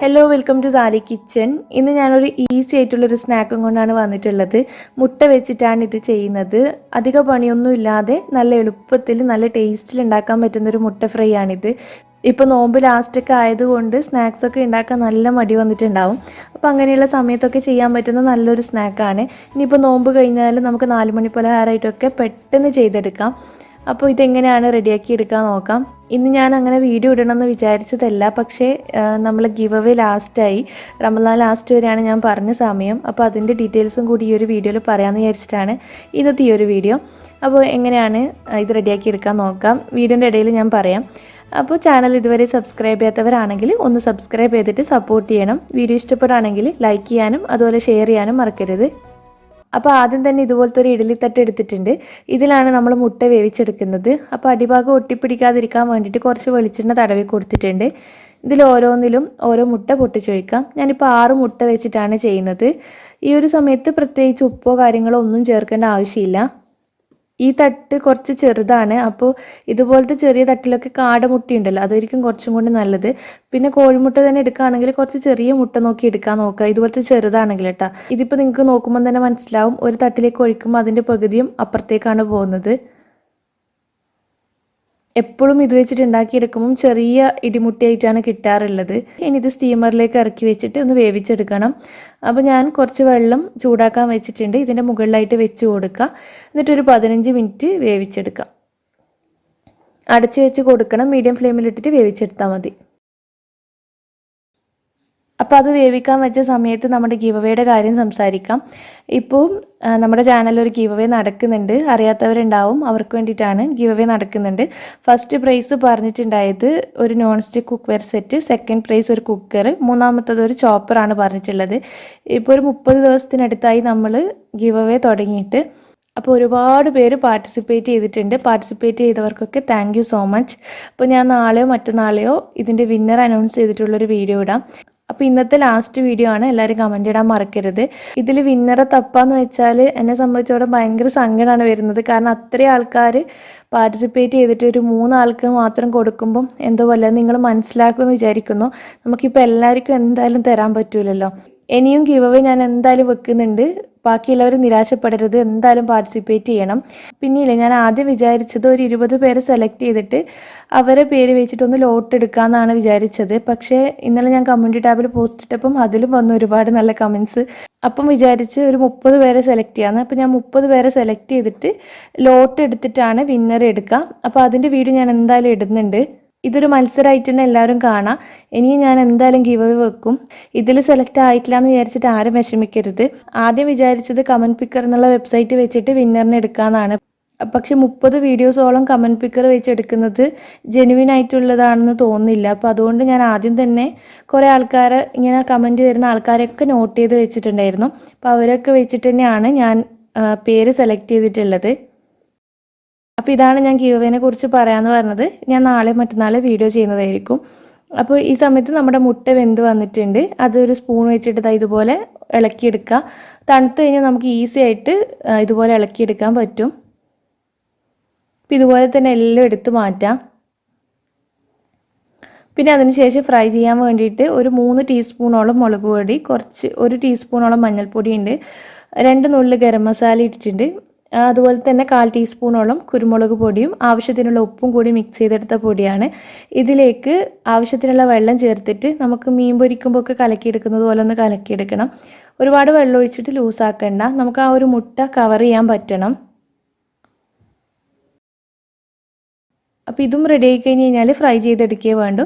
Hello welcome to Sali kitchen. ഇന്ന് ഞാനൊരു easy ആയിട്ടുള്ളൊരു സ്നാക്കും കൊണ്ടാണ് വന്നിട്ടുള്ളത്. മുട്ട വെച്ചിട്ടാണ് ഇത് ചെയ്യുന്നത്. അധിക പണിയൊന്നും ഇല്ലാതെ നല്ല എളുപ്പത്തിൽ നല്ല ടേസ്റ്റിൽ ഉണ്ടാക്കാൻ പറ്റുന്നൊരു മുട്ട ഫ്രൈ ആണിത്. ഇപ്പോൾ നോമ്പ് ലാസ്റ്റൊക്കെ ആയതുകൊണ്ട് സ്നാക്സൊക്കെ ഉണ്ടാക്കാൻ നല്ല മടി വന്നിട്ടുണ്ടാവും. അപ്പോൾ അങ്ങനെയുള്ള സമയത്തൊക്കെ ചെയ്യാൻ പറ്റുന്ന നല്ലൊരു സ്നാക്കാണ്. ഇനിയിപ്പോൾ നോമ്പ് കഴിഞ്ഞാൽ നമുക്ക് 4 മണി പലഹാരമായിട്ടൊക്കെ പെട്ടെന്ന് ചെയ്തെടുക്കാം. അപ്പോൾ ഇതെങ്ങനെയാണ് റെഡിയാക്കി എടുക്കാൻ നോക്കാം. ഇന്ന് ഞാൻ അങ്ങനെ വീഡിയോ ഇടണമെന്ന് വിചാരിച്ചതല്ല, പക്ഷേ നമ്മൾ ഗിവ് അവേ ലാസ്റ്റായി. റമദാൻ ലാസ്റ്റ് വരെയാണ് ഞാൻ പറഞ്ഞ സമയം. അപ്പോൾ അതിൻ്റെ ഡീറ്റെയിൽസും കൂടി ഈ ഒരു വീഡിയോയിൽ പറയാമെന്ന് വിചാരിച്ചിട്ടാണ് ഇന്നത്തെ ഈ ഒരു വീഡിയോ. അപ്പോൾ എങ്ങനെയാണ് ഇത് റെഡിയാക്കി എടുക്കാൻ നോക്കാം. വീഡിയോൻ്റെ ഇടയിൽ ഞാൻ പറയാം. അപ്പോൾ ചാനൽ ഇതുവരെ സബ്സ്ക്രൈബ് ചെയ്യാത്തവരാണെങ്കിൽ ഒന്ന് സബ്സ്ക്രൈബ് ചെയ്തിട്ട് സപ്പോർട്ട് ചെയ്യണം. വീഡിയോ ഇഷ്ടപ്പെടുകയാണെങ്കിൽ ലൈക്ക് ചെയ്യാനും അതുപോലെ ഷെയർ ചെയ്യാനും മറക്കരുത്. അപ്പോൾ ആദ്യം തന്നെ ഇതുപോലത്തെ ഒരു ഇഡ്ഡലി തട്ട് എടുത്തിട്ടുണ്ട്. ഇതിലാണ് നമ്മൾ മുട്ട വേവിച്ചെടുക്കുന്നത്. അപ്പോൾ അടിഭാഗം ഒട്ടിപ്പിടിക്കാതിരിക്കാൻ വേണ്ടിയിട്ട് കുറച്ച് വെളിച്ചെണ്ണ തടവി കൊടുത്തിട്ടുണ്ട്. ഇതിൽ ഓരോന്നിലും ഓരോ മുട്ട പൊട്ടിച്ചൊഴിക്കാം. ഞാനിപ്പോൾ 6 മുട്ട വെച്ചിട്ടാണ് ചെയ്യുന്നത്. ഈ ഒരു സമയത്ത് പ്രത്യേകിച്ച് ഉപ്പോ കാര്യങ്ങളോ ഒന്നും ചേർക്കേണ്ട ആവശ്യമില്ല. ഈ തട്ട് കുറച്ച് ചെറുതാണ്. അപ്പോൾ ഇതുപോലത്തെ ചെറിയ തട്ടിലൊക്കെ കാടമുട്ടയുണ്ടല്ലോ, അതായിരിക്കും കുറച്ചും കൂടി നല്ലത്. പിന്നെ കോഴിമുട്ട തന്നെ എടുക്കുകയാണെങ്കിൽ കുറച്ച് ചെറിയ മുട്ട നോക്കി എടുക്കാൻ നോക്കുക, ഇതുപോലത്തെ ചെറുതാണെങ്കിൽ കേട്ടോ. ഇതിപ്പോൾ നിങ്ങൾക്ക് നോക്കുമ്പോൾ തന്നെ മനസ്സിലാവും, ഒരു തട്ടിലേക്ക് ഒഴിക്കുമ്പോൾ അതിൻ്റെ പകുതിയും അപ്പുറത്തേക്കാണ് പോകുന്നത്. എപ്പോഴും ഇത് വെച്ചിട്ട് ഉണ്ടാക്കിയെടുക്കുമ്പം ചെറിയ ഇടിമുട്ടിയായിട്ടാണ് കിട്ടാറുള്ളത്. ഇനി ഇത് സ്റ്റീമറിലേക്ക് ഇറക്കി വെച്ചിട്ട് ഒന്ന് വേവിച്ചെടുക്കണം. അപ്പോൾ ഞാൻ കുറച്ച് വെള്ളം ചൂടാക്കാൻ വെച്ചിട്ടുണ്ട്. ഇതിൻ്റെ മുകളിലായിട്ട് വെച്ച് കൊടുക്കുക. എന്നിട്ടൊരു 15 മിനിറ്റ് വേവിച്ചെടുക്കാം. അടച്ച് വെച്ച് കൊടുക്കണം. മീഡിയം ഫ്ലെയിമിലിട്ടിട്ട് വേവിച്ചെടുത്താൽ മതി. അപ്പോൾ അത് വേവിക്കാൻ വെച്ച സമയത്ത് നമ്മുടെ ഗിവ് അവേയുടെ കാര്യം സംസാരിക്കാം. ഇപ്പോൾ നമ്മുടെ ചാനലിൽ ഒരു ഗിവ് അവേ നടക്കുന്നുണ്ട്. അറിയാത്തവരുണ്ടാവും, അവർക്ക് വേണ്ടിയിട്ടാണ് ഗിവ് അവേ നടക്കുന്നുണ്ട്. ഫസ്റ്റ് പ്രൈസ് പറഞ്ഞിട്ടുണ്ടായത് ഒരു non stick cookware set, second prize ഒരു കുക്കർ, മൂന്നാമത്തത് ഒരു ചോപ്പറാണ് പറഞ്ഞിട്ടുള്ളത്. ഇപ്പോൾ ഒരു 30 ദിവസത്തിനടുത്തായി നമ്മൾ ഗിവ് അവേ തുടങ്ങിയിട്ട്. അപ്പോൾ ഒരുപാട് പേര് പാർട്ടിസിപ്പേറ്റ് ചെയ്തിട്ടുണ്ട്. പാർട്ടിസിപ്പേറ്റ് ചെയ്തവർക്കൊക്കെ താങ്ക് യു സോ മച്ച്. അപ്പോൾ ഞാൻ നാളെയോ മറ്റന്നാളെയോ ഇതിൻ്റെ വിന്നർ അനൗൺസ് ചെയ്തിട്ടുള്ളൊരു വീഡിയോ ഇടാം. അപ്പോൾ ഇന്നത്തെ ലാസ്റ്റ് വീഡിയോ ആണ്. എല്ലാവരും കമൻറ്റ് ഇടാൻ മറക്കരുത്. ഇതിൽ വിന്നറെ തപ്പാന്ന് വെച്ചാൽ എന്നെ സംബന്ധിച്ചോളം ഭയങ്കര സങ്കടമാണ് വരുന്നത്. കാരണം അത്രയും ആൾക്കാർ പാർട്ടിസിപ്പേറ്റ് ചെയ്തിട്ട് ഒരു 3 ആൾക്ക് മാത്രം കൊടുക്കുമ്പം എന്തോ പോലെ നിങ്ങൾ മനസ്സിലാക്കുമെന്ന് വിചാരിക്കുന്നു. നമുക്കിപ്പോൾ എല്ലാവർക്കും എന്തായാലും തരാൻ പറ്റൂലല്ലോ. ഇനിയും ഗിവ് അവേ ഞാൻ എന്തായാലും വെക്കുന്നുണ്ട്. ബാക്കിയുള്ളവർ നിരാശപ്പെടരുത്, എന്തായാലും പാർട്ടിസിപ്പേറ്റ് ചെയ്യണം. പിന്നെയില്ലേ, ഞാൻ ആദ്യം വിചാരിച്ചത് ഒരു 20 പേരെ സെലക്ട് ചെയ്തിട്ട് അവരെ പേര് വെച്ചിട്ടൊന്ന് ലോട്ട് എടുക്കാമെന്നാണ് വിചാരിച്ചത്. പക്ഷേ ഇന്നലെ ഞാൻ കമ്മ്യൂണിറ്റി ടാബിൽ പോസ്റ്റ് ഇട്ടപ്പം അതിലും വന്നു ഒരുപാട് നല്ല കമൻസ്. അപ്പം വിചാരിച്ച് ഒരു 30 പേരെ സെലക്ട് ചെയ്യാമെന്ന്. അപ്പോൾ ഞാൻ 30 പേരെ സെലക്ട് ചെയ്തിട്ട് ലോട്ട് എടുത്തിട്ടാണ് വിന്നർ എടുക്കുക. അപ്പോൾ അതിൻ്റെ വീഡിയോ ഞാൻ എന്തായാലും ഇടുന്നുണ്ട്. ഇതൊരു മത്സരമായിട്ട് തന്നെ എല്ലാവരും കാണാം. ഇനിയും ഞാൻ എന്തായാലും ഗിവ് അവേ വെക്കും. ഇതിൽ സെലക്ട് ആയിട്ടില്ല എന്ന് വിചാരിച്ചിട്ട് ആരും വിഷമിക്കരുത്. ആദ്യം വിചാരിച്ചത് കമൻറ്റ് പിക്കർ എന്നുള്ള വെബ്സൈറ്റ് വെച്ചിട്ട് വിന്നറിനെ എടുക്കാമെന്നാണ്. പക്ഷെ 30 വീഡിയോസോളം കമൻറ്റ് പിക്കർ വെച്ചെടുക്കുന്നത് ജെനുവിൻ ആയിട്ടുള്ളതാണെന്ന് തോന്നുന്നില്ല. അപ്പോൾ അതുകൊണ്ട് ഞാൻ ആദ്യം തന്നെ കുറേ ആൾക്കാർ ഇങ്ങനെ കമൻറ്റ് വരുന്ന ആൾക്കാരെയൊക്കെ നോട്ട് ചെയ്ത് വെച്ചിട്ടുണ്ടായിരുന്നു. അപ്പോൾ അവരൊക്കെ വെച്ചിട്ട് തന്നെയാണ് ഞാൻ പേര് സെലക്ട് ചെയ്തിട്ടുള്ളത്. അപ്പോൾ ഇതാണ് ഞാൻ ഗിവ് അവേനെ കുറിച്ച് പറയാമെന്ന് പറഞ്ഞത്. ഞാൻ നാളെ മറ്റന്നാൾ വീഡിയോ ചെയ്യുന്നതായിരിക്കും. അപ്പോൾ ഈ സമയത്ത് നമ്മുടെ മുട്ട വെന്ത് വന്നിട്ടുണ്ട്. അതൊരു സ്പൂൺ വെച്ചിട്ട് ഇതുപോലെ ഇളക്കിയെടുക്കുക. തണുത്ത് കഴിഞ്ഞാൽ നമുക്ക് ഈസി ആയിട്ട് ഇതുപോലെ ഇളക്കിയെടുക്കാൻ പറ്റും. അപ്പോൾ ഇതുപോലെ തന്നെ എല്ലാം എടുത്ത് മാറ്റാം. പിന്നെ അതിനുശേഷം ഫ്രൈ ചെയ്യാൻ വേണ്ടിയിട്ട് ഒരു 3 ടീസ്പൂണോളം മുളക് പൊടി, കുറച്ച് 1 ടീസ്പൂണോളം മഞ്ഞൾപ്പൊടി ഉണ്ട്, 2 നുള്ളി ഗരം മസാല ഇട്ടിട്ടുണ്ട്. അതുപോലെ തന്നെ 1/4 ടീസ്പൂണോളം കുരുമുളക് പൊടിയും ആവശ്യത്തിനുള്ള ഉപ്പും കൂടി മിക്സ് ചെയ്തെടുത്ത പൊടിയാണ്. ഇതിലേക്ക് ആവശ്യത്തിനുള്ള വെള്ളം ചേർത്തിട്ട് നമുക്ക് മീൻ പൊരിക്കുമ്പോൾ ഒക്കെ കലക്കിയെടുക്കുന്നത് പോലെ ഒന്ന് കലക്കിയെടുക്കണം. ഒരുപാട് വെള്ളം ഒഴിച്ചിട്ട് ലൂസാക്കണ്ട. നമുക്ക് ആ ഒരു മുട്ട കവർ ചെയ്യാൻ പറ്റണം. അപ്പോൾ ഇതും റെഡി ആയി കഴിഞ്ഞ് കഴിഞ്ഞാൽ ഫ്രൈ ചെയ്തെടുക്കുകയേ വേണ്ടു.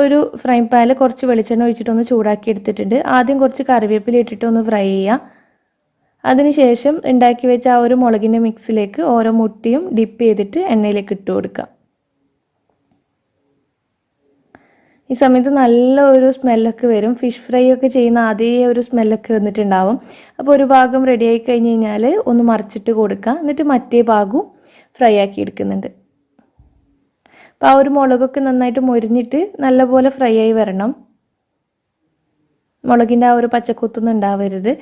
ഒരു ഫ്രൈ പാനിൽ കുറച്ച് വെളിച്ചെണ്ണ ഒഴിച്ചിട്ടൊന്ന് ചൂടാക്കി എടുത്തിട്ടുണ്ട്. ആദ്യം കുറച്ച് കറിവേപ്പില ഇട്ടിട്ട് ഒന്ന് ഫ്രൈ ചെയ്യാം. അതിനുശേഷം ഉണ്ടാക്കി വെച്ച ആ ഒരു മുളകിൻ്റെ മിക്സിലേക്ക് ഓരോ മുട്ടയും ഡിപ്പ് ചെയ്തിട്ട് എണ്ണയിലേക്ക് ഇട്ട് കൊടുക്കാം. ഈ സമയത്ത് നല്ല ഒരു സ്മെല്ലൊക്കെ വരും. ഫിഷ് ഫ്രൈ ഒക്കെ ചെയ്യുന്ന അതേ ഒരു സ്മെല്ലൊക്കെ വന്നിട്ടുണ്ടാവും. അപ്പോൾ ഒരു ഭാഗം റെഡി ആയി കഴിഞ്ഞ് കഴിഞ്ഞാൽ ഒന്ന് മറിച്ചിട്ട് കൊടുക്കുക. എന്നിട്ട് മറ്റേ ഭാഗവും ഫ്രൈ ആക്കി എടുക്കുന്നുണ്ട്. അപ്പോൾ ആ ഒരു മുളകൊക്കെ നന്നായിട്ട് മൊരിഞ്ഞിട്ട് നല്ലപോലെ ഫ്രൈ ആയി വരണം. മുളകിൻ്റെ ആ ഒരു പച്ചക്കുത്തൊന്നും ഉണ്ടാവരുത്.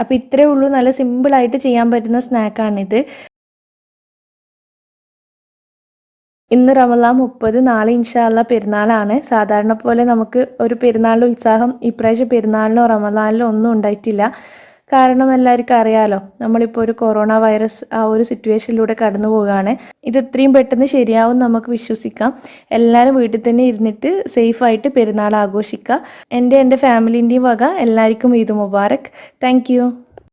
അപ്പോൾ ഇത്രയേ ഉള്ളൂ. നല്ല സിമ്പിളായിട്ട് ചെയ്യാൻ പറ്റുന്ന സ്നാക്കാണിത്. ഇന്ന് റമദാൻ 30, നാളെ ഇൻഷാ അല്ലാ പെരുന്നാളാണ്. സാധാരണ പോലെ നമുക്ക് ഒരു പെരുന്നാളിൻ്റെ ഉത്സാഹം ഇപ്രാവശ്യം പെരുന്നാളിനോ റമദാനിലോ ഒന്നും ഉണ്ടായിട്ടില്ല. കാരണം എല്ലാവർക്കും അറിയാലോ, നമ്മളിപ്പോൾ ഒരു കൊറോണ വൈറസ് ആ ഒരു സിറ്റുവേഷനിലൂടെ കടന്നു പോവുകയാണ്. ഇത് എത്രയും പെട്ടെന്ന് ശരിയാവും നമുക്ക് വിശ്വസിക്കാം. എല്ലാവരും വീട്ടിൽ തന്നെ ഇരുന്നിട്ട് സേഫായിട്ട് പെരുന്നാൾ ആഘോഷിക്കുക. എൻ്റെ ഫാമിലിൻ്റെയും വക എല്ലാവർക്കും ഈദ് മുബാറക്. താങ്ക്